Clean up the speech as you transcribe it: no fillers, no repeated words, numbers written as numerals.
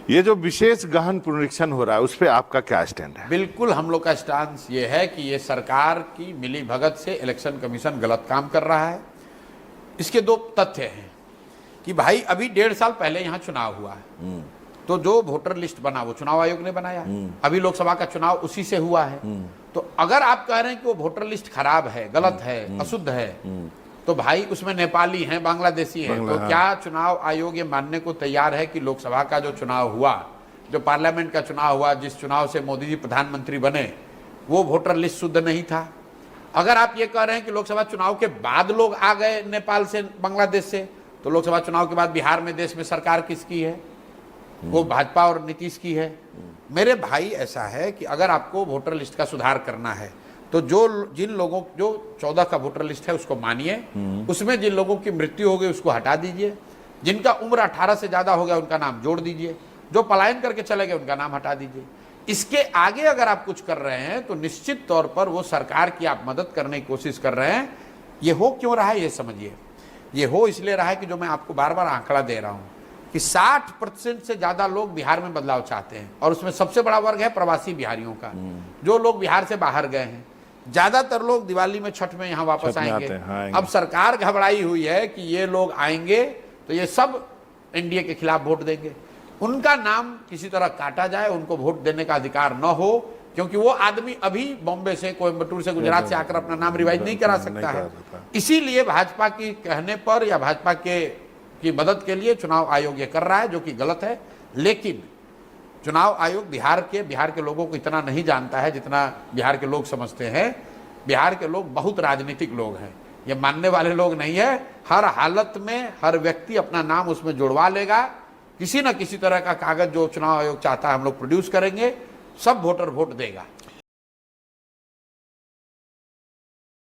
ये जो विशेष गहन पुनरीक्षण हो रहा है उस पर आपका क्या स्टैंड है? बिल्कुल हम लोग का स्टांस ये है कि ये सरकार की मिली भगत से इलेक्शन कमीशन गलत काम कर रहा है। इसके दो तथ्य हैं कि भाई अभी 1.5 साल पहले यहाँ चुनाव हुआ है, तो जो वोटर लिस्ट बना वो चुनाव आयोग ने बनाया। अभी लोकसभा का चुनाव उसी से हुआ है। तो अगर आप कह रहे हैं कि वो वोटर लिस्ट खराब है, गलत है, अशुद्ध है, तो भाई उसमें नेपाली हैं, बांग्लादेशी हैं, तो क्या चुनाव आयोग ये मानने को तैयार है कि लोकसभा का जो चुनाव हुआ, जो पार्लियामेंट का चुनाव हुआ, जिस चुनाव से मोदी जी प्रधानमंत्री बने, वो वोटर लिस्ट शुद्ध नहीं था? अगर आप ये कह रहे हैं कि लोकसभा चुनाव के बाद लोग आ गए नेपाल से, बांग्लादेश से, तो लोकसभा चुनाव के बाद बिहार में देश में सरकार किसकी है? वो भाजपा और नीतीश की है। मेरे भाई ऐसा है कि अगर आपको वोटर लिस्ट का सुधार करना है तो जिन लोगों जो 14 का वोटर लिस्ट है उसको मानिए, उसमें जिन लोगों की मृत्यु हो गई उसको हटा दीजिए, जिनका उम्र 18 से ज्यादा हो गया उनका नाम जोड़ दीजिए, जो पलायन करके चले गए उनका नाम हटा दीजिए। इसके आगे अगर आप कुछ कर रहे हैं तो निश्चित तौर पर वो सरकार की आप मदद करने की कोशिश कर रहे हैं। ये हो क्यों रहा है ये समझिए। ये हो इसलिए रहा है कि जो मैं आपको बार बार आंकड़ा दे रहा हूं कि 60% से ज्यादा लोग बिहार में बदलाव चाहते हैं, और उसमें सबसे बड़ा वर्ग है प्रवासी बिहारियों का, जो लोग बिहार से बाहर गए हैं। ज्यादातर लोग दिवाली में, छठ में यहाँ वापस आएंगे। अब सरकार घबराई हुई है कि ये लोग आएंगे तो ये सब एनडीए के खिलाफ वोट देंगे, उनका नाम किसी तरह काटा जाए, उनको वोट देने का अधिकार न हो, क्योंकि वो आदमी अभी बॉम्बे से, कोयम्बटूर से, गुजरात से आकर अपना नाम रिवाइज नहीं करा सकता है। इसीलिए भाजपा की कहने पर या भाजपा की मदद के लिए चुनाव आयोग ये कर रहा है, जो कि गलत है। लेकिन चुनाव आयोग बिहार के लोगों को इतना नहीं जानता है जितना बिहार के लोग समझते हैं। बिहार के लोग बहुत राजनीतिक लोग हैं, ये मानने वाले लोग नहीं है। हर हालत में हर व्यक्ति अपना नाम उसमें जुड़वा लेगा। किसी न किसी तरह का कागज जो चुनाव आयोग चाहता है हम लोग प्रोड्यूस करेंगे, सब वोटर वोट देगा।